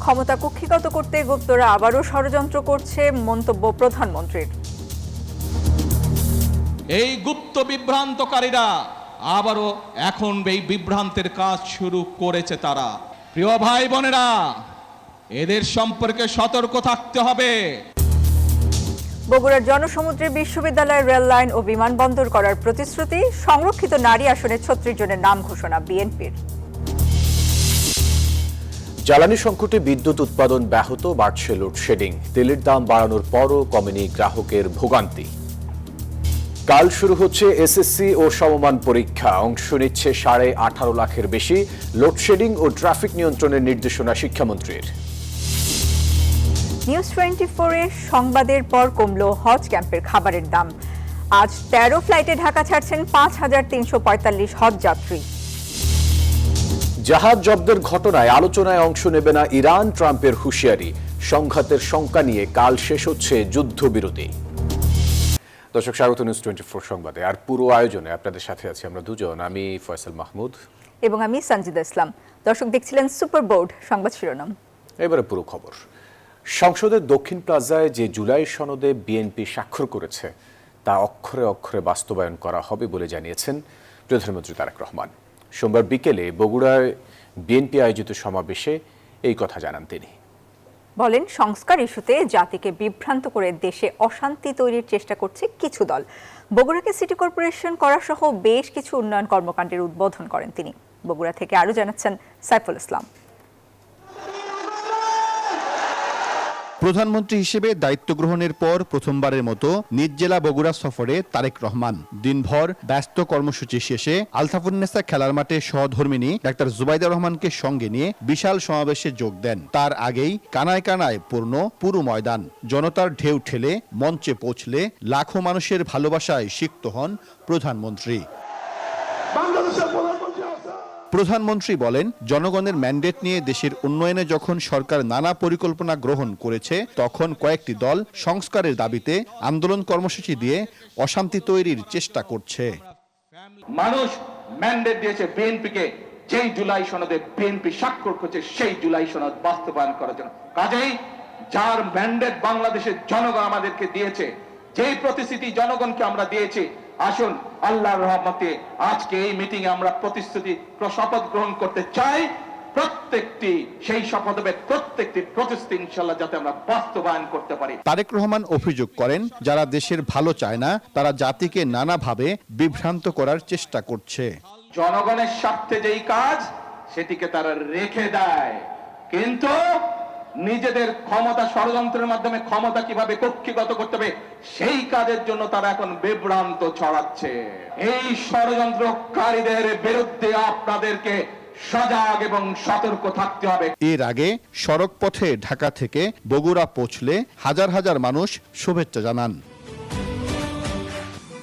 ক্ষমতা কুক্ষিগত করতে গুপ্তরা আবারও ষড়যন্ত্র করছে, মন্তব্য প্রধানমন্ত্রীর। এই গুপ্ত বিভ্রান্তকারীরা আবারও এখন এই বিভ্রান্তের কাজ শুরু করেছে তারা। প্রিয় ভাই বোনেরা, এদের সম্পর্কে সতর্ক থাকতে হবে। বগুড়ার জনসমুদ্রে বিশ্ববিদ্যালয়ের রেল লাইন ও বিমানবন্দর করার প্রতিশ্রুতি, সংরক্ষিত নারী আসনে ৩৬ জনের নাম ঘোষণা বিএনপির। জ্বালানি সংকটে বিদ্যুৎ উৎপাদন ব্যাহত, বাড়ছে লোডশেডিং। তেলের দাম বাড়ানোর পরও কমেনি গ্রাহকের ভোগান্তি। কাল শুরু হচ্ছে এসএসসি ও সমমান পরীক্ষা, অংশ নিচ্ছে 18.5 লাখের বেশি। লোডশেডিং ও ট্রাফিক নিয়ন্ত্রণের নির্দেশনা শিক্ষামন্ত্রীর। নিউজ 24-এ সংবাদের পর কমল হজ ক্যাম্পের খাবারের দাম। আজ 13 ফ্লাইটে ঢাকা ছাড়ছেন 5,345 হজ যাত্রী। জাহাজ জব্দের ঘটনায় আলোচনায় অংশ নেবে না ইরান, ট্রাম্পের হুঁশিয়ারি। সংঘাতের শঙ্কা নিয়ে কাল শেষ হচ্ছে যুদ্ধবিরতি। দর্শক, স্বাগত নিউজ 24 সংবাদে। আর পুরো আয়োজনে আপনাদের সাথে আছি আমরা দুজন, আমি ফয়সাল মাহমুদ এবং আমি সঞ্জিদা ইসলাম। দর্শক দেখছিলেন সুপার বোর্ড সংবাদ শিরোনাম। এবারে পুরো খবর। সংসদের দক্ষিণ প্লাজায় যে জুলাই সনদে বিএনপি স্বাক্ষর করেছে তা অক্ষরে অক্ষরে বাস্তবায়ন করা হবে বলে জানিয়েছেন প্রধানমন্ত্রী তারেক রহমান। সোমবার বিকেলে বগুড়ায় বিএনপি আয়োজিত সমাবেশে এই কথা জানান তিনি। বলেন, সংস্কার ইস্যুতে জাতিকে বিভ্রান্ত করে দেশে অশান্তি তৈরির চেষ্টা করছে কিছু দল। বগুড়াকে সিটি কর্পোরেশন করা সহ বেশ কিছু উন্নয়ন কর্মকাণ্ডের উদ্বোধন করেন তিনি। বগুড়া থেকে আরো জানাচ্ছেন সাইফুল ইসলাম। প্রধানমন্ত্রী হিসেবে দায়িত্ব গ্রহণের পর প্রথমবারের মতো নিজ জেলা বগুড়া সফরে তারেক রহমান। দিনভর ব্যস্ত কর্মসূচি শেষে আলতাফুন্নেসা খেলার মাঠে সহধর্মিনী ডাক্তার জুবাইদা রহমানকে সঙ্গে নিয়ে বিশাল সমাবেশে যোগ দেন। তার আগেই কানায় কানায় পূর্ণ পুরো ময়দান। জনতার ঢেউ ঠেলে মঞ্চে পৌঁছলে লাখো মানুষের ভালোবাসায় সিক্ত হন প্রধানমন্ত্রী। প্রধানমন্ত্রী বলেন, জনগণের ম্যান্ডেট নিয়ে দেশের উন্নয়নে যখন সরকার নানা পরিকল্পনা গ্রহণ করেছে, তখন কয়েকটি দল সংস্কারের দাবিতে আন্দোলন কর্মসূচি দিয়ে অশান্তি তৈরির চেষ্টা করছে। মানুষ ম্যান্ডেট দিয়েছে বিএনপিকে, যেই জুলাই সনদে বিএনপি স্বাক্ষর করছে সেই জুলাই সনদ বাস্তবায়ন করার জন্য। কাজেই যার ম্যান্ডেট বাংলাদেশের জনগণ আমাদেরকে দিয়েছে, যেই প্রতিশ্রুতি জনগণকে আমরা দিয়েছি, আসুন আল্লাহর রহমতে আজকে এই মিটিং এ আমরা প্রতিশ্রুতি শপথ গ্রহণ করতে চাই। প্রত্যেকটি সেই শপথের প্রত্যেকটি প্রতিশ্রুতি ইনশাআল্লাহ যাতে আমরা বাস্তবায়ন করতে পারি। তারেক রহমান অভিযোগ করেন, যারা দেশের ভালো চায় না তারা জাতিকে নানাভাবে বিভ্রান্ত করার চেষ্টা করছে। জনগণের স্বার্থে যেই কাজ সেটিকে তারা রেখে দেয়, কিন্তু নিজেদের ক্ষমতা ষড়যন্ত্রের মাধ্যমে ক্ষমতা কিভাবে কক্ষিগত করতে হবে সেই কাজের জন্য তারা এখন বিভ্রান্ত ছড়াচ্ছে। এই ষড়যন্ত্রকারীদের বিরুদ্ধে আপনাদেরকে সজাগ এবং সতর্ক থাকতে হবে। এর আগে সড়ক পথে ঢাকা থেকে বগুড়া পৌঁছলে হাজার হাজার মানুষ শুভেচ্ছা জানান।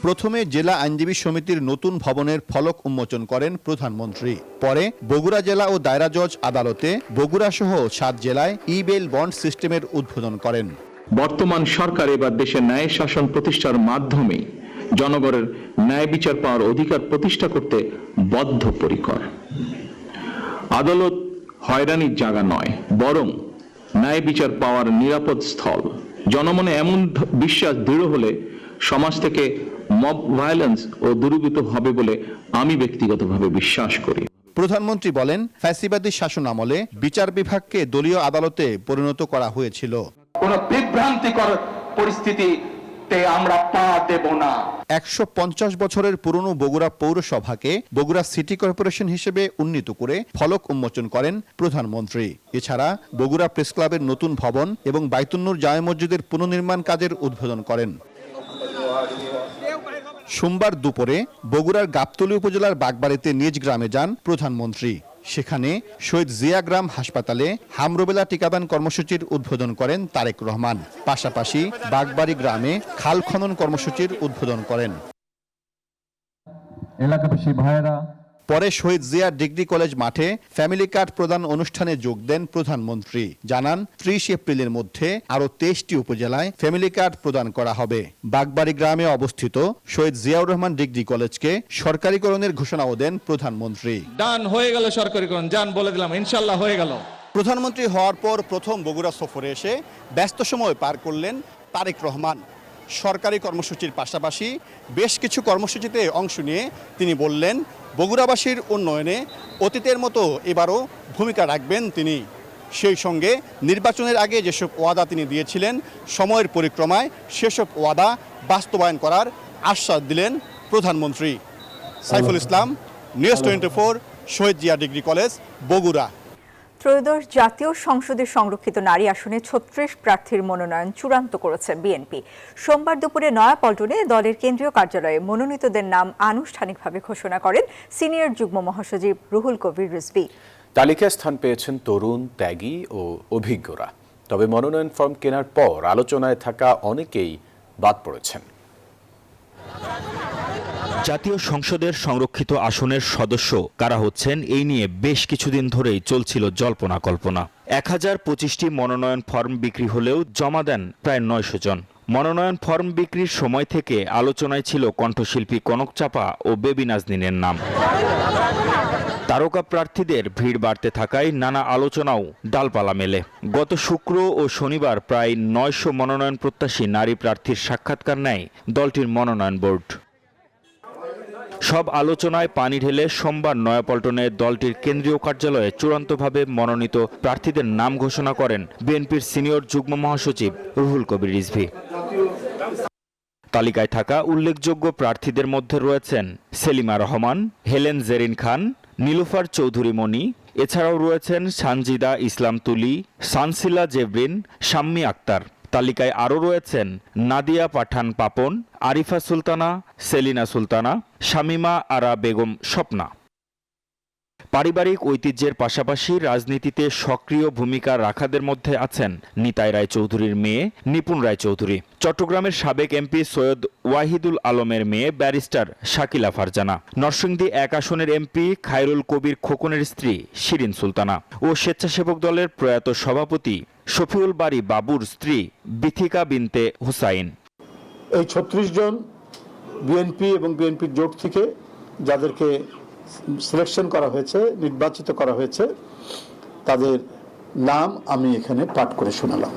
প্রথমে জেলা আইনজীবী সমিতির নতুন ভবনের ফলক উন্মোচন করেন প্রধানমন্ত্রী। পরে বগুড়া জেলা ও দায়রা জজ আদালতে বগুড়া সহ 7 জেলায় ই-বেল বন্ড সিস্টেমের উদ্বোধন করেন। বর্তমান সরকার এবার দেশের ন্যায় শাসন প্রতিষ্ঠার মাধ্যমে জনগণের ন্যায় বিচার পাওয়ার অধিকার প্রতিষ্ঠা করতে বদ্ধপরিকর। আদালত হয়রানির জায়গা নয়, বরং ন্যায় বিচার পাওয়ার নিরাপদ স্থল। জনমনে এমন বিশ্বাস দৃঢ় হলে সমাজ থেকে মব ভায়োলেন্স ও দূরীভূত হবে বলে আমি ব্যক্তিগতভাবে বিশ্বাস করি। প্রধানমন্ত্রী বলেন, ফ্যাসিবাদী শাসন আমলে বিচার বিভাগকে দলীয় আদালতে পরিণত করা হয়েছিল। কোন বিভ্রান্তিকর পরিস্থিতিতে আমরা পা দেব না। 150 বছরের পুরনো বগুড়া পৌরসভাকে বগুড়া সিটি কর্পোরেশন হিসেবে উন্নীত করে ফলক উন্মোচন করেন প্রধানমন্ত্রী। এছাড়া বগুড়া প্রেস ক্লাবের নতুন ভবন এবং বাইতুন্নুর জামে মসজিদের পুনর্নির্মাণ কাজের উদ্বোধন করেন। সোমবার দুপুরে বগুড়ার গাবতলী উপজেলার বাগবাড়িতে নিজ গ্রামে যান প্রধানমন্ত্রী। সেখানে শহীদ জিয়া গ্রাম হাসপাতালে হামরুবেলা টিকাদান কর্মসূচির উদ্বোধন করেন তারেক রহমান। পাশাপাশি বাগবাড়ি গ্রামে খাল খনন কর্মসূচির উদ্বোধন করেন। এলাকাবাসী ভাইয়েরা, পরে শহীদ জিয়া ডিগ্রি কলেজ মাঠে ফ্যামিলি কার্ড প্রদান অনুষ্ঠানে যোগ দেন প্রধানমন্ত্রী। জানান, 30 এপ্রিলের মধ্যে আরো 23টি উপজেলায় ফ্যামিলি কার্ড প্রদান করা হবে। বাগবাড়ি গ্রামে অবস্থিত শহীদ জিয়াউর রহমান ডিগ্রি কলেজকে সরকারিকরণের ঘোষণাও দেন প্রধানমন্ত্রী। ডান হয়ে গেল সরকারিকরণ, জান বলে দিলাম ইনশাআল্লাহ হয়ে গেল। প্রধানমন্ত্রী হওয়ার পর প্রথম বগুড়া সফরে এসে ব্যস্ত সময় পার করলেন তারেক রহমান। সরকারি কর্মসূচির পাশাপাশি বেশ কিছু কর্মসূচিতে অংশ নিয়ে তিনি বললেন, বগুড়াবাসীর উন্নয়নে অতীতের মতো এবারও ভূমিকা রাখবেন তিনি। সেই সঙ্গে নির্বাচনের আগে যেসব ওয়াদা তিনি দিয়েছিলেন, সময়ের পরিক্রমায় সেসব ওয়াদা বাস্তবায়ন করার আশ্বাস দিলেন প্রধানমন্ত্রী। সাইফুল ইসলাম, নিউজ 24, শহীদ জিয়া ডিগ্রি কলেজ, বগুড়া। ত্রয়োদশ জাতীয় সংসদের সংরক্ষিত নারী আসনে 36 প্রার্থীর মনোনয়ন চূড়ান্ত করেছে বিএনপি। সোমবার দুপুরে নয়াপল্টনে দলের কেন্দ্রীয় কার্যালয়ে মনোনীতদের নাম আনুষ্ঠানিকভাবে ঘোষণা করেন সিনিয়র যুগ্ম মহাসচিব রুহুল কবির রিজভী। তালিকায় স্থান পেয়েছেন তরুণ, ত্যাগী ও অভিজ্ঞরা। তবে মনোনয়ন ফর্ম কেনার পর আলোচনায় থাকা অনেকেই বাদ পড়েছেন। জাতীয় সংসদের সংরক্ষিত আসনের সদস্য কারা হচ্ছেন এই নিয়ে বেশ কিছুদিন ধরেই চলছিল জল্পনা কল্পনা। 1025টি মনোনয়ন ফর্ম বিক্রি হলেও জমা দেন প্রায় 900 জন। মনোনয়ন ফর্ম বিক্রির সময় থেকে আলোচনায় ছিল কণ্ঠশিল্পী কনক চাপা ও বেবি নাজনীনের নাম। তারকা প্রার্থীদের ভিড় বাড়তে থাকায় নানা আলোচনাও ডালপালা মেলে। গত শুক্র ও শনিবার প্রায় 900 মনোনয়ন প্রত্যাশী নারী প্রার্থীর সাক্ষাৎকার নেয় দলটির মনোনয়ন বোর্ড। সব আলোচনায় পানি ঢেলে সোমবার নয়াপল্টনে দলটির কেন্দ্রীয় কার্যালয়ে চূড়ান্তভাবে মনোনীত প্রার্থীদের নাম ঘোষণা করেন বিএনপির সিনিয়র যুগ্ম মহাসচিব রুহুল কবির রিজভী। তালিকায় থাকা উল্লেখযোগ্য প্রার্থীদের মধ্যে রয়েছেন সেলিমা রহমান, হেলেন জেরিন খান, নীলুফার চৌধুরী মণি। এছাড়াও রয়েছেন সানজিদা ইসলাম তুলি, সানসিলা জেবরিন, শাম্মী আক্তার। তালিকায় আরও রয়েছেন নাদিয়া পাঠান পাপন, আরিফা সুলতানা, সেলিনা সুলতানা, শামিমা আরা বেগম স্বপ্না। পারিবারিক ঐতিহ্যের পাশাপাশি রাজনীতিতে সক্রিয় ভূমিকা রাখাদের মধ্যে আছেন নিতাই রায় চৌধুরীর মেয়ে নিপুণ রায় চৌধুরী, চট্টগ্রামের সাবেক এমপি সৈয়দ ওয়াহিদুল আলমের মেয়ে ব্যারিস্টার শাকিলা ফারজানা, নরসিংদী 1 আসনের এমপি খায়রুল কবির খোকনের স্ত্রী শিরিন সুলতানা ও স্বেচ্ছাসেবক দলের প্রয়াত সভাপতি শফিউল বারী বাবুর স্ত্রী বিথিকা বিনতে হুসাইন। এই 36 জন বিএনপি এবং বিএনপির জোট থেকে যাদেরকে সিলেকশন করা হয়েছে, নির্বাচিত করা হয়েছে, তাদের নাম আমি এখানে পাঠ করে শোনালাম।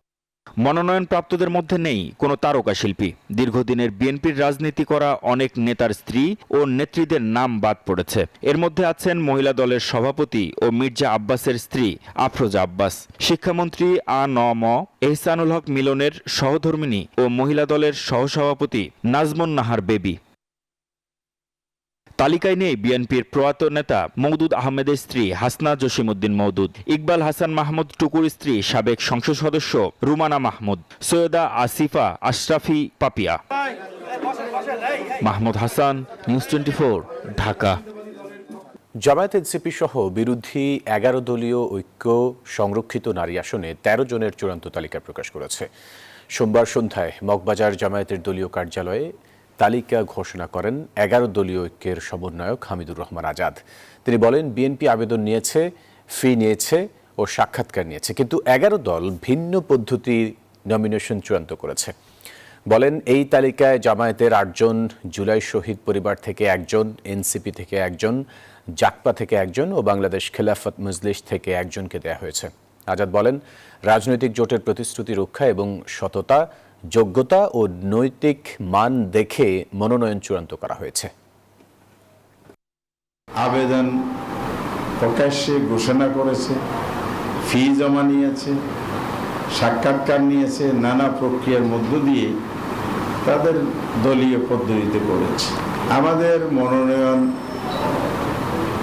মনোনয়নপ্রাপ্তদের মধ্যে নেই কোনো তারকা শিল্পী। দীর্ঘদিনের বিএনপির রাজনীতি করা অনেক নেতার স্ত্রী ও নেত্রীদের নাম বাদ পড়েছে। এর মধ্যে আছেন মহিলা দলের সভাপতি ও মির্জা আব্বাসের স্ত্রী আফরোজা আব্বাস, শিক্ষামন্ত্রী আ.ন.ম এহসানুল হক মিলনের সহধর্মিণী ও মহিলা দলের সহসভাপতি নাজমুন নাহার বেবি। তালিকায় নেই বিএনপির প্রয়াত নেতা মওদুদ আহমেদের স্ত্রী হাসনা জসিমউদ্দিন মওদুদ, ইকবাল হাসান মাহমুদ টুকুর স্ত্রী সাবেক সংসদ সদস্য রুমানা মাহমুদ, সৈয়দা আসিফা আশরাফি পাপিয়া। মাহমুদ হাসান, নিউজ 24, ঢাকা। জামায়াত এনসিপি সহ বিরোধী 11 দলীয় ঐক্য সংরক্ষিত নারী আসনে 13 জনের চূড়ান্ত তালিকা প্রকাশ করেছে। সোমবার সন্ধ্যায় মগবাজার জামায়াতের দলীয় কার্যালয়ে তালিকা ঘোষণা করেন 11 দলীয় ঐক্যের সমন্বয়ক হামিদুর রহমান আজাদ। তিনি বলেন, বিএনপি আবেদন নিয়েছে, ফি নিয়েছে ও সাক্ষাৎকার নিয়েছে, কিন্তু 11 দল ভিন্ন পদ্ধতি নমিনেশন চূড়ান্ত করেছে। বলেন, এই তালিকায় জামায়াতের 8 জন, জুলাই শহীদ পরিবার থেকে 1 জন, এনসিপি থেকে 1 জন, জাকপা থেকে 1 জন ও বাংলাদেশ খেলাফত মজলিস থেকে 1 জনকে দেয়া হয়েছে। আজাদ বলেন, রাজনৈতিক জোটের প্রতিশ্রুতি রক্ষা এবং সততা, যোগ্যতা ও নৈতিক মান দেখে মনোনয়ন চূড়ান্ত করা হয়েছে। আবেদন প্রকাশ্যে ঘোষণা করেছে, ফি জমা নিয়েছে, সাক্ষাৎকার নিয়েছে, নানা প্রক্রিয়ার মধ্য দিয়ে তাদের দলীয় পদ্ধতিতে করেছে। আমাদের মনোনয়ন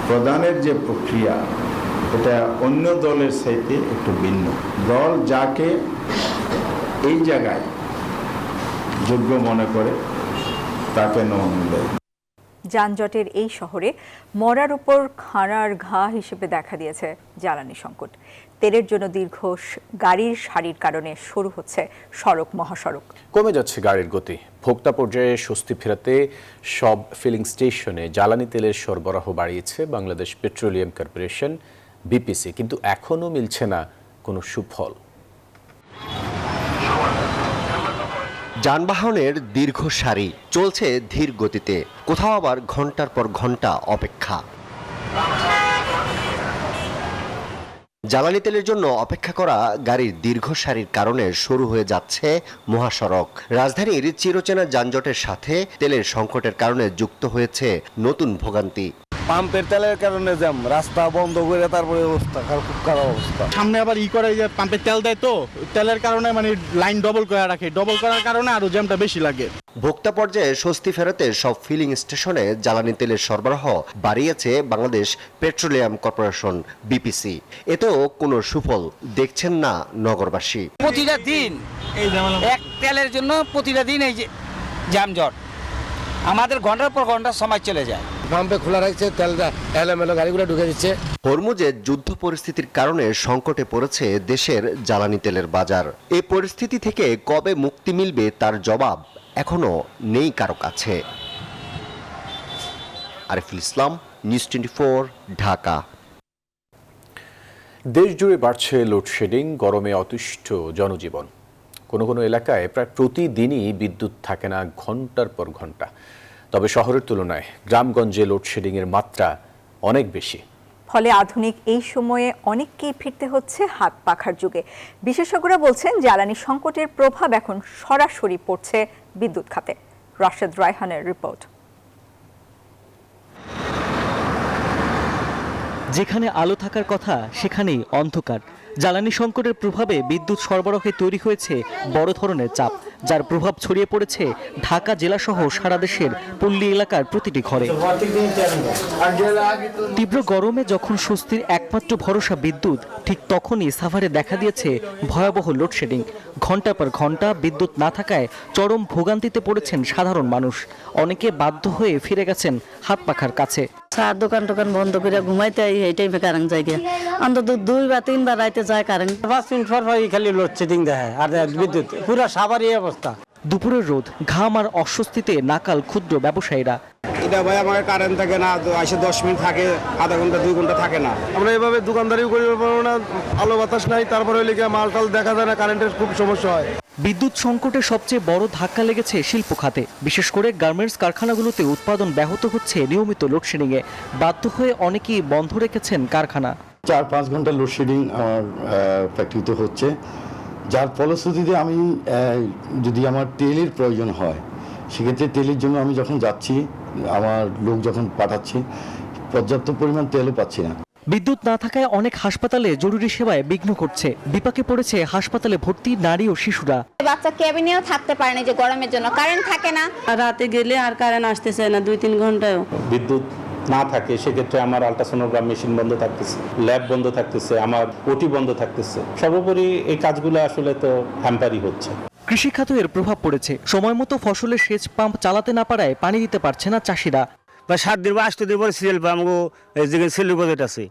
প্রদানের যে প্রক্রিয়া, এটা অন্য দলের চাইতে একটু ভিন্ন। দল যাকে এই জায়গায় যোগ্য মনে করে তাকে মনোনয়ন দেয়। যানজটের এই শহরে মরার উপর খাঁড়ার ঘা হিসেবে দেখা দিয়েছে জ্বালানি সংকট। তেলের জন্য দীর্ঘ গাড়ির সারির কারণে শুরু হচ্ছে সড়ক মহাসড়ক। কমে যাচ্ছে গাড়ির গতি। ভোক্তা পর্যায়ে স্বস্তি ফেরাতে সব ফিলিং স্টেশনে জ্বালানি তেলের সরবরাহ বাড়িয়েছে বাংলাদেশ পেট্রোলিয়াম কর্পোরেশন বিপিসি, কিন্তু এখনও মিলছে না কোনো সুফল। যানবাহনের দীর্ঘ সারি, চলছে ধীর গতিতে, কোথাও আবার ঘন্টার পর ঘন্টা অপেক্ষা। জ্বালানি তেলের জন্য অপেক্ষা করা গাড়ির দীর্ঘ সারির কারণে শুরু হয়ে যাচ্ছে মহাসড়ক। রাজধানীর চিরচেনা যানজটের সাথে তেলের সংকটের কারণে যুক্ত হয়েছে নতুন ভোগান্তি। পাম্পের তেলের কারণে জ্যাম, রাস্তা বন্ধ করে তারপরে অবস্থা খুব খারাপ অবস্থা। সামনে আবার করে যে পাম্পে তেল দেয়, তো তেলের কারণে মানে লাইন ডবল করে রাখে, ডবল করার কারণে আরো জ্যামটা বেশি লাগে। ভোক্তা পর্যায়ে স্বস্তি ফেরাতে সব ফিলিং স্টেশনে জ্বালানি তেলের সরবরাহ বাড়িয়েছে বাংলাদেশ পেট্রোলিয়াম কর্পোরেশন বিপিসি। এতেও কোনো সুফল দেখছেন না নগরবাসী। প্রতিটা দিন এক তেলের জন্য প্রতিটা দিন এই যে জ্যামজট, আমাদের ঘন্টার পর ঘন্টা সময় চলে যায়। পাম্পে খোলা রাখছে, তেলটা এলোমেলো গাড়িগুলো ঢুকে দিচ্ছে। হরমুজের যুদ্ধ পরিস্থিতির কারণে সংকটে পড়েছে দেশের জ্বালানি তেলের বাজার। এই পরিস্থিতি থেকে কবে মুক্তি মিলবে তার জবাব এখনো নেই কারো কাছে। আরিফুল ইসলাম, নিউজ 24, ঢাকা। দেশ জুড়ে বাড়ছে লোডশেডিং, গরমে অতিষ্ঠ জনজীবন। কোনো কোনো এলাকায় প্রায় প্রতিদিনই বিদ্যুৎ থাকে না ঘন্টার পর ঘন্টা। তবে শহরের তুলনায় গ্রামগঞ্জে লোডশেডিংয়ের মাত্রা অনেক বেশি। ফলে আধুনিক এই সময়ে অনেককেই ফিরতে হচ্ছে হাত পাখার যুগে। বিশেষজ্ঞরা বলছেন জ্বালানি সংকটের প্রভাব এখন সরাসরি পড়ছে বিদ্যুৎ খাতে। রাশেদ রায়হানের রিপোর্ট। যেখানে আলো থাকার কথা সেখানেই অন্ধকার। জ্বালানি সংকটের প্রভাবে বিদ্যুৎ সরবরাহে তৈরি হয়েছে বড় ধরনের চাপ, যার প্রভাব ছড়িয়ে পড়েছে ঢাকা জেলাসহ সারা দেশের পল্লী এলাকার প্রতিটি ঘরে। তীব্র গরমে যখন স্বস্তির একমাত্র ভরসা বিদ্যুৎ, ঠিক তখনই সাভারে দেখা দিয়েছে ভয়াবহ লোডশেডিং। ঘন্টার পর ঘন্টা বিদ্যুৎ না থাকায় চরম ভোগান্তিতে পড়েছেন সাধারণ মানুষ। অনেকে বাধ্য হয়ে ফিরে গেছেন হাত পাখার কাছে। চার দোকান টোকান বন্ধ করে ঘুমাইতে এই টাইমে কারেন্ট যায় গিয়া, অন্তত 2 বা 3 বার রাইতে যায় কারেন্ট। 5 মিনিট পর খালি লোডশেডিং দেখায় আর বিদ্যুৎ পুরো সাভারই অবস্থা। দুপুরের রোদ, ঘাম আর অস্বস্তিতে নাকাল ক্ষুদ্র ব্যবসায়ীরা। এটা ভাই আমার কারেন্ট থাকে না, আসে 10 মিনিট থাকে, আধা ঘন্টা 2 ঘন্টা থাকে না। আমরা এভাবে দোকানদারিও করি পারবো না, আলো বাতাস নাই, তারপরে লিখে মাল টাল দেখা যায় না, কারেন্টের খুব সমস্যা হয়। বিদ্যুৎ সংকটে সবচেয়ে বড় ধাক্কা লেগেছে শিল্প খাতে। বিশেষ করে গার্মেন্টস কারখানাগুলোতে উৎপাদন ব্যাহত হচ্ছে নিয়মিত লোডশেডিংয়ে। বাধ্য হয়ে অনেকেই বন্ধ রেখেছেন কারখানা। 4-5 ঘন্টা লোডশেডিং আমার ফ্যাক্টরিতে হচ্ছে, যার ফলশ্রুতিতে আমি যদি আমার তেলের প্রয়োজন হয়, সেক্ষেত্রে তেলের জন্য আমি যখন যাচ্ছি, আমার লোক যখন পাঠাচ্ছি, পর্যাপ্ত পরিমাণ তেলও পাচ্ছি না। বিদ্যুৎ না থাকায় অনেক হাসপাতালে জরুরি সেবায় বিঘ্ন ঘটছে। বিপাকে পড়েছে হাসপাতালে ভর্তি নারী ও শিশুরা। বাচ্চা কেবিনেও থাকতে পারে না যে গরমের জন্য, কারেন্ট থাকে না। রাতে গেলে আর কারেন্ট আসতেছে না 2-3 ঘন্টায়ও। বিদ্যুৎ না থাকে সেক্ষেত্রে আমার আল্ট্রাসোনোগ্রাম মেশিন বন্ধ থাকতেছে, ল্যাব বন্ধ থাকতেছে, আমার ওটি বন্ধ থাকতেছে। সর্বোপরি এই কাজগুলো আসলে তো হ্যাম্পারই হচ্ছে। কৃষিখাতে এর প্রভাব পড়েছে। সময় মতো ফসলের সেচ পাম্প চালাতে না পারায় পানি দিতে পারছে না চাষিরা। বা 7 দিন বা 8 দিন পরে সিরিয়াল পাম্প এই যে সেলুর বাজেট আছে,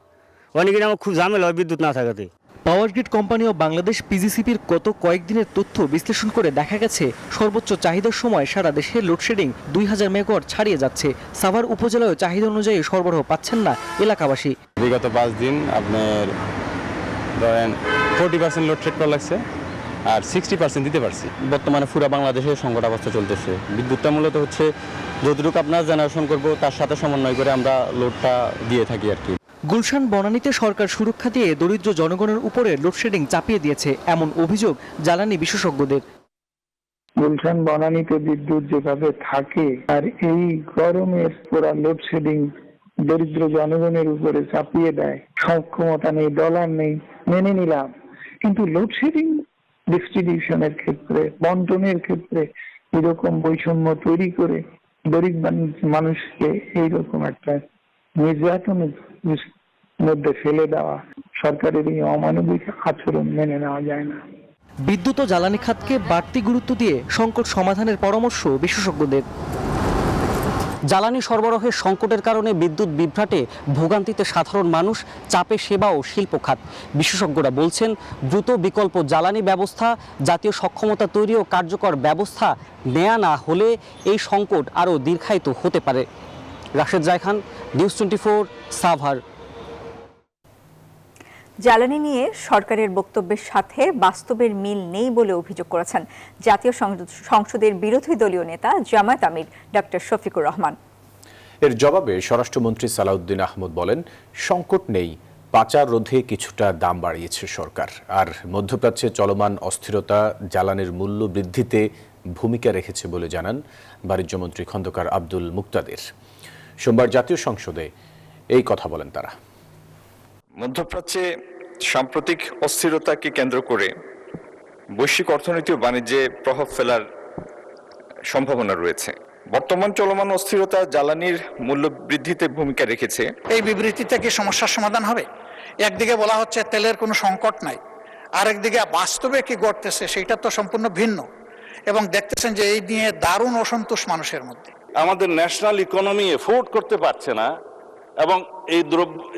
অনেকে আমার খুব ঝামেলা হয় বিদ্যুৎ না থাকাতে। পাওয়ার গ্রিড কোম্পানি ও বাংলাদেশ পিজিসিপির গত কয়েকদিনের তথ্য বিশ্লেষণ করে দেখা গেছে সর্বোচ্চ চাহিদার সময় সারা দেশে লোডশেডিং 2000 মেগাওয়াট ছাড়িয়ে যাচ্ছে। সাভার উপজেলায় চাহিদা অনুযায়ী সরবরাহ পাচ্ছেন না এলাকাবাসী। বিগত 5 দিন আপনার ধরেন 40% লোডশেড করা লাগছে, আর 60% দিতে পারছি। বর্তমানে পুরো বাংলাদেশে সংকট অবস্থা চলতেছে। বিদ্যুৎটা মূলত হচ্ছে যতটুকু আপনার জেনারেশন করব তার সাথে সমন্বয় করে আমরা লোডটা দিয়ে থাকি আর কি। গুলশান বনানীতে সরকার সুরক্ষা দিয়ে দরিদ্র জনগণের উপরে লোডশেডিং চাপিয়ে দিয়েছে, এমন অভিযোগ জ্বালানি বিশেষজ্ঞদের। গুলশান বনানীতে বিদ্যুৎ যেভাবে থাকে আর এই গরমের পুরা লোডশেডিং দরিদ্র জনগণের উপরে চাপিয়ে দেয়, সক্ষমতা নেই, ডলার নেই, মেনে নিলাম। কিন্তু লোডশেডিং ডিস্ট্রিবিউশনের ক্ষেত্রে, বন্টনের ক্ষেত্রে এরকম বৈষম্য তৈরি করে গরিব মানুষকে এইরকম একটা নির্যাতনের মধ্যে ফেলে দেওয়া, সরকারের এই অমানবিক আচরণ মেনে নেওয়া যায় না। বিদ্যুৎ ও জ্বালানি খাতকে বাড়তি গুরুত্ব দিয়ে সংকট সমাধানের পরামর্শ বিশেষজ্ঞদের। জ্বালানি সরবরাহের সংকটের কারণে বিদ্যুৎ বিভ্রাটে ভোগান্তিতে সাধারণ মানুষ, চাপে সেবা ও শিল্প খাত। বিশেষজ্ঞরা বলছেন দ্রুত বিকল্প জ্বালানি ব্যবস্থা, জাতীয় সক্ষমতা তৈরি ও কার্যকর ব্যবস্থা নেওয়া না হলে এই সংকট আরও দীর্ঘায়িত হতে পারে। রাশেদ রায়হান, নিউজ 24, সাভার। জ্বালানি নিয়ে সরকারের বক্তব্যের সাথে বাস্তবের মিল নেই বলে অভিযোগ করেছেন জাতীয় সংসদের বিরোধী দলীয় নেতা জামায়াত আমির ডক্টর শফিকুর রহমান। এর জবাবে স্বরাষ্ট্রমন্ত্রী সালাউদ্দিন আহমদ বলেন, সংকট নেই, পাচার রোধে কিছুটা দাম বাড়িয়েছে সরকার। আর মধ্যপ্রাচ্যে চলমান অস্থিরতা জ্বালানির মূল্য বৃদ্ধিতে ভূমিকা রেখেছে বলে জানান বাণিজ্যমন্ত্রী খন্দকার আব্দুল মুক্তাদির। সোমবার জাতীয় সংসদে এই কথা বলেন তারা। মধ্যপ্রাচ্যে সাম্প্রতিক অস্থিরতাকে কেন্দ্র করে বৈশ্বিক অর্থনীতি ও বাণিজ্যে প্রভাব ফেলার সম্ভাবনা রয়েছে। বর্তমান চলমান অস্থিরতা জ্বালানির মূল্য বৃদ্ধিতে ভূমিকা রেখেছে। এই বিবৃতি থেকে সমস্যার সমাধান হবে? একদিকে বলা হচ্ছে তেলের কোনো সংকট নাই, আরেকদিকে বাস্তবে কি ঘটতেছে সেটা তো সম্পূর্ণ ভিন্ন, এবং দেখতেছেন যে এই নিয়ে দারুণ অসন্তোষ মানুষের মধ্যে। আমাদের ন্যাশনাল ইকোনমি এফোর্ড করতে পারছে না, এবং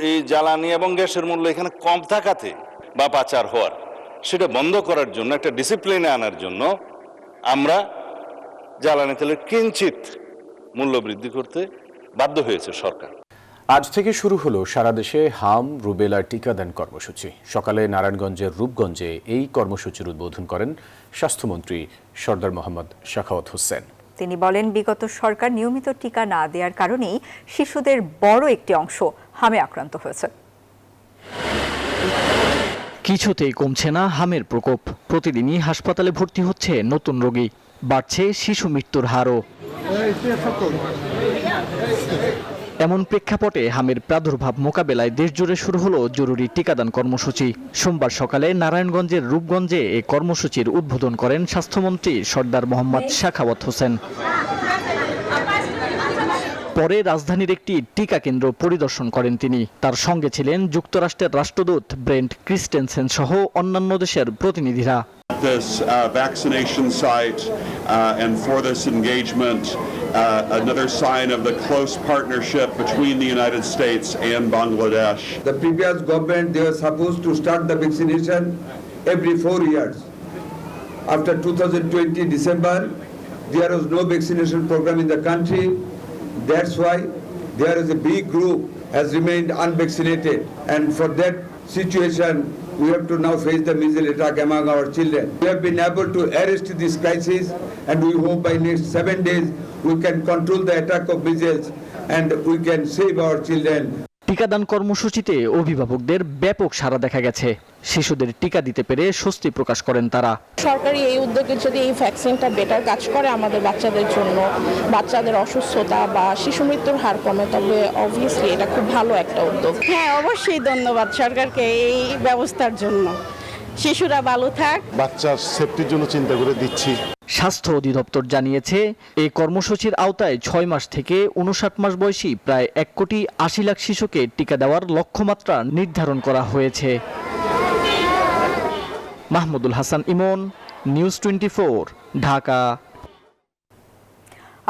এই জ্বালানি এবং গ্যাসের মূল্য এখানে কম থাকাতে বা পাচার হওয়ার, সেটা বন্ধ করার জন্য, একটা ডিসিপ্লিনে আনার জন্য আমরা জ্বালানি তেলের কিঞ্চিত মূল্য বৃদ্ধি করতে বাধ্য হয়েছে সরকার। আজ থেকে শুরু হলো সারা দেশে হাম রুবেলা টিকাদান কর্মসূচি। সকালে নারায়ণগঞ্জের রূপগঞ্জে এই কর্মসূচির উদ্বোধন করেন স্বাস্থ্যমন্ত্রী সরদার মোহাম্মদ সাখাওয়াত হোসেন। তিনি বলেন, বিগত সরকার নিয়মিত টিকা না দেওয়ার কারণেই শিশুদের বড় একটি অংশ হামে আক্রান্ত হয়েছে। কিছুতেই কমছে না হামের প্রকোপ। প্রতিদিনই হাসপাতালে ভর্তি হচ্ছে নতুন রোগী, বাড়ছে শিশু মৃত্যুর হারও। এমন প্রেক্ষাপটে হামের প্রাদুর্ভাব মোকাবেলায় দেশজুড়ে শুরু হলো জরুরি টিকাদান কর্মসূচি। সোমবার সকালে নারায়ণগঞ্জের রূপগঞ্জে এই কর্মসূচির উদ্বোধন করেন স্বাস্থ্যমন্ত্রী সরদার মোহাম্মদ সাখাওয়াত হোসেন। পরে রাজধানীর একটি টিকা কেন্দ্র পরিদর্শন করেন তিনি। তার সঙ্গে ছিলেন যুক্তরাষ্ট্রের রাষ্ট্রদূত ব্রেন্ট ক্রিস্টেনসেন সহ অন্যান্য দেশের প্রতিনিধিরা। This vaccination site and for this engagement, another sign of the close partnership between the United States and Bangladesh. The previous government, they were supposed to start the vaccination every 4 years. After 2020 December, there was no vaccination program in the country. That's why there is a big group has remained unvaccinated, and for that situation we have to now face the measles attack among our children. We have been able to arrest this crisis, and we hope by next 7 days we can control the attack of measles and we can save our children. টিকাদান কর্মসূচিতে অভিভাবকদের ব্যাপক সাড়া দেখা গেছে। শিশুদের টিকা দিতে পেরে স্বস্তি প্রকাশ করেন তারা। সরকারি এই উদ্যোগে যদি এই ভ্যাকসিনটা বেটার কাজ করে আমাদের বাচ্চাদের জন্য, বাচ্চাদের অসুস্থতা বা শিশু মৃত্যুর হার কমে, তবে অবভিয়াসলি এটা খুব ভালো একটা উদ্যোগ। হ্যাঁ, অবশ্যই ধন্যবাদ সরকারকে এই ব্যবস্থার জন্য। শিশুরা ভালো থাক, বাচ্চার সেফটির জন্য চিন্তা করে দিচ্ছি। স্বাস্থ্য অধিদপ্তর জানিয়েছে, এই কর্মসূচির আওতায় 6 মাস থেকে 59 মাস বয়সী প্রায় 1,80,00,000 শিশুকে টিকা দেওয়ার লক্ষ্যমাত্রা নির্ধারণ করা হয়েছে। মাহমুদুল হাসান ইমন, নিউজ 24, ঢাকা।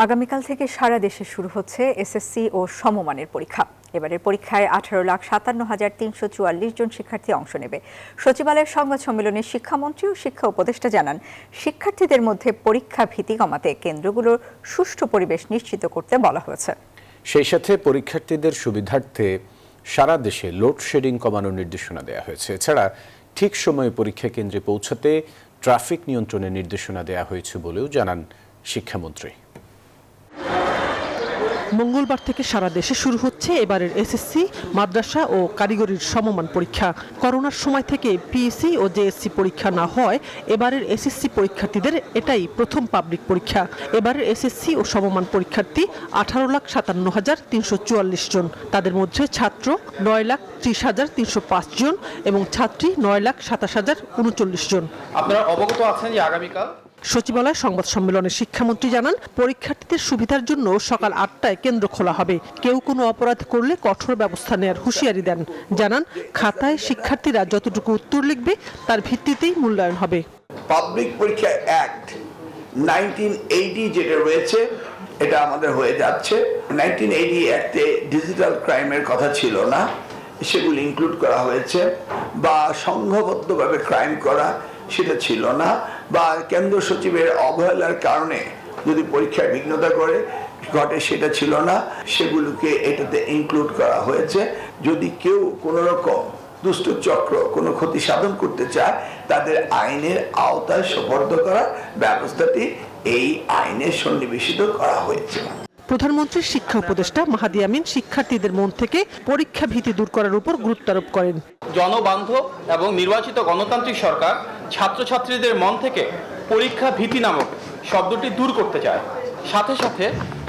আগামীকাল থেকে সারা দেশে শুরু হচ্ছে এসএসসি ও সমমানের পরীক্ষা। এবারের পরীক্ষায় 18,57,344 জন শিক্ষার্থী অংশ নেবে। সচিবালয়ের সংবাদ সম্মেলনে শিক্ষামন্ত্রী ও শিক্ষা উপদেষ্টা জানান, শিক্ষার্থীদের মধ্যে পরীক্ষা ভীতি কমাতে কেন্দ্রগুলোর সুষ্ঠু পরিবেশ নিশ্চিত করতে বলা হয়েছে। সেই সাথে পরীক্ষার্থীদের সুবিধার্থে সারা দেশে লোডশেডিং কমানোর নির্দেশনা দেওয়া হয়েছে। এছাড়া ঠিক সময়ে পরীক্ষা কেন্দ্রে পৌঁছাতে ট্রাফিক নিয়ন্ত্রণের নির্দেশনা দেওয়া হয়েছে বলেও জানান শিক্ষামন্ত্রী। মঙ্গলবার থেকে সারা দেশে শুরু হচ্ছে এবারের এসএসসি, মাদ্রাসা ও কারিগরির সমমান পরীক্ষা। করোনার সময় থেকে পিএসসি ও জেএসসি পরীক্ষা না হয় এবারের এসএসসি পরীক্ষার্থীদের এটাই প্রথম পাবলিক পরীক্ষা। এবারের এসএসসি ও সমমান পরীক্ষার্থী 18,57,344 জন। তাদের মধ্যে ছাত্র 9,30,305 জন এবং ছাত্রী 9,27,039 জন। আপনারা অবগত আছেন যে আগামীকাল সচিবালয় সংবাদ সম্মেলনে শিক্ষামন্ত্রী জানান, পরীক্ষার্থীদের সুবিধার জন্য সকাল 8টায় কেন্দ্র খোলা হবে। কেউ কোনো অপরাধ করলে কঠোর ব্যবস্থা নেওয়ার হুঁশিয়ারি দেন। জানান, খাতায় শিক্ষার্থীরা যতটুকু উত্তর লিখবে তার ভিত্তিতেই মূল্যায়ন হবে। পাবলিক পরীক্ষা অ্যাক্ট 1980 যেটা রয়েছে এটা আমাদের হয়ে যাচ্ছে। 1980 অ্যাক্টে ডিজিটাল ক্রাইমের কথা ছিল না, সেগুলি ইনক্লুড করা হয়েছে। বা সংঘবদ্ধভাবে ক্রাইম করা সেটা ছিল না, বা কেন্দ্র সচিবের অবহেলার কারণে যদি পরীক্ষায় বিঘ্নতা ঘটে সেটা ছিল না, সেগুলোকে এটাতে ইনক্লুড করা হয়েছে। যদি কেউ কোনো রকম দুষ্ট চক্র কোনো ক্ষতি সাধন করতে চায় তাদের আইনের আওতায় সোপর্দ করার ব্যবস্থাটি এই আইনে সন্নিবেশিত করা হয়েছে। প্রধানমন্ত্রীর শিক্ষা উপদেষ্টা মাহাদি আমিন শিক্ষার্থীদের মন থেকে পরীক্ষা ভীতি দূর করার উপর গুরুত্ব আরোপ করেন। জনবান্ধব এবং নির্বাচিত গণতান্ত্রিক সরকার ছাত্রছাত্রীদের মন থেকে পরীক্ষা ভীতি নামক শব্দটি দূর করতে চায়। সাথে সাথে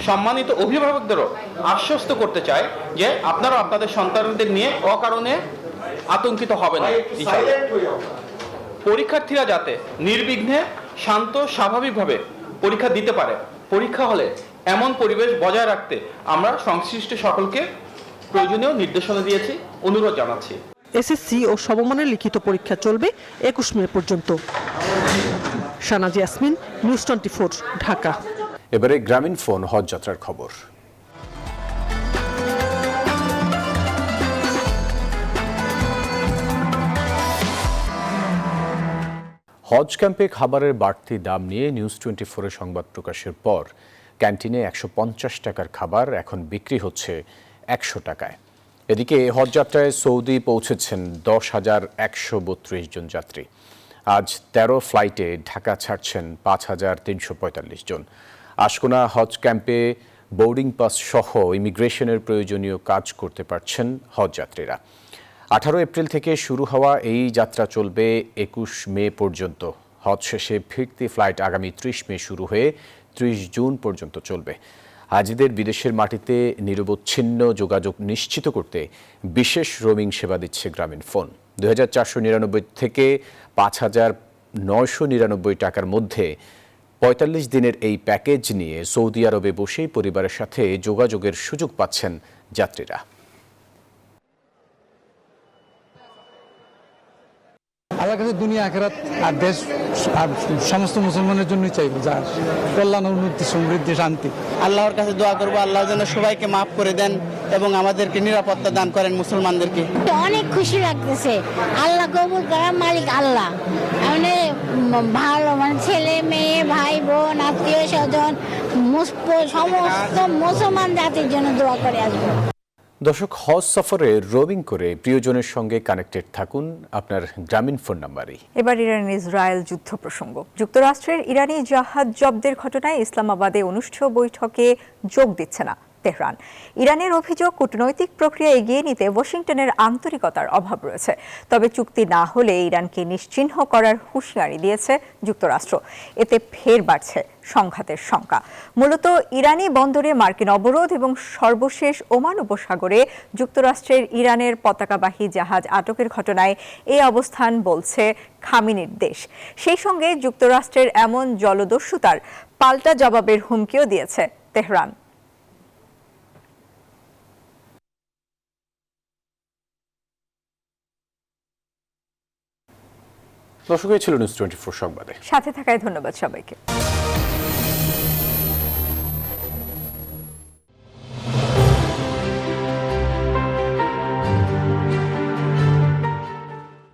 সম্মানিত অভিভাবকদেরও আশ্বস্ত করতে চায় যে আপনারা আপনাদের সন্তানদের নিয়ে অকারণে আতঙ্কিত হবেন না। পরীক্ষার্থীরা যাতে নির্বিঘ্নে শান্ত স্বাভাবিকভাবে পরীক্ষা দিতে পারে, পরীক্ষা হলে এমন পরিবেশ বজায় রাখতে আমরা সংশ্লিষ্ট সকলকে প্রয়োজনীয় নির্দেশনা দিয়েছি, অনুরোধ জানাচ্ছি। এসএসসি ও সমমানের লিখিত পরীক্ষা চলবে 21 মে পর্যন্ত। শাহনাজ ইয়াসমিন, নিউজ 24, ঢাকা। এবারে গ্রামীণ ফোন হজ যাত্রার খবর। হজ ক্যাম্পে খাবারের বাড়তি দাম নিয়ে নিউজ 24-এর সংবাদ প্রকাশের পর ক্যান্টিনে 150 টাকার খাবার এখন বিক্রি হচ্ছে 100 টাকায়। এদিকে হজ যাত্রায় সৌদি পৌঁছেছেন 10,132 জন যাত্রী। আজ 13 ফ্লাইটে ঢাকা ছাড়ছেন 5,345 জন। আশকোনা হজ ক্যাম্পে বোর্ডিং পাস সহ ইমিগ্রেশনের প্রয়োজনীয় কাজ করতে পারছেন হজ যাত্রীরা। 18 এপ্রিল থেকে শুরু হওয়া এই যাত্রা চলবে 21 মে পর্যন্ত। হজ শেষে ফিরতি ফ্লাইট আগামী 30 মে শুরু হয়ে 30 জুন পর্যন্ত চলবে। হাজিদের বিদেশের মাটিতে নিরবচ্ছিন্ন যোগাযোগ নিশ্চিত করতে বিশেষ রোমিং সেবা দিচ্ছে গ্রামীণ ফোন। 2,499 থেকে 5,999 টাকার মধ্যে 45 দিনের এই প্যাকেজ নিয়ে সৌদি আরবে বসেই পরিবারের সাথে যোগাযোগের সুযোগ পাচ্ছেন যাত্রীরা। আল্লাহর কাছে দুনিয়া আখিরাত আর দেশ আর সমস্ত মুসলমানের জন্যই চাইবো, যা কল্যাণ, উন্নতি, সমৃদ্ধি, শান্তি। আল্লাহর কাছে দোয়া করবো আল্লাহ যেন সবাইকে মাফ করে দেন এবং আমাদেরকে নিরাপত্তা দান করেন মুসলমানদেরকে। অনেক খুশি লাগতেছে, আল্লাহ কবুল করার মালিক আল্লাহ। মানে ভালো, মানে ছেলে মেয়ে ভাই বোন আত্মীয় স্বজন সমস্ত মুসলমান জাতির জন্য দোয়া করে আসবো। দর্শক, হজ সফরে রোমিং করে প্রিয়জনের সঙ্গে কানেক্টেড থাকুন আপনার গ্রামীণ ফোন নাম্বারেই। এবার ইরান ইসরায়েল যুদ্ধ প্রসঙ্গ। যুক্তরাষ্ট্রের ইরানি জাহাজ জব্দের ঘটনায় ইসলামাবাদে অনুষ্ঠেয় বৈঠকে যোগ দিচ্ছে না তেহরান। ইরানের অভিযোগ, কূটনৈতিক প্রক্রিয়া এগিয়ে নিতে ওয়াশিংটনের আন্তরিকতার অভাব রয়েছে। তবে চুক্তি না হলে ইরানকে নিশ্চিহ্ন করার হুঁশিয়ারি দিয়েছে যুক্তরাষ্ট্র। এতে ফের বাড়ছে সংঘাতের শঙ্কা। মূলত ইরানি বন্দরে মার্কিন অবরোধ এবং সর্বশেষ ওমান উপসাগরে যুক্তরাষ্ট্রের ইরানের পতাকাবাহী জাহাজ আটকের ঘটনায় এই অবস্থান বলছে খামেনির দেশ। সেই সঙ্গে যুক্তরাষ্ট্রের এমন জলদস্যুতার পাল্টা জবাবের হুমকিও দিয়েছে তেহরান। দর্শক, এই ছিল নিউজ 24 সংবাদে। সাথে থাকায় ধন্যবাদ সবাইকে।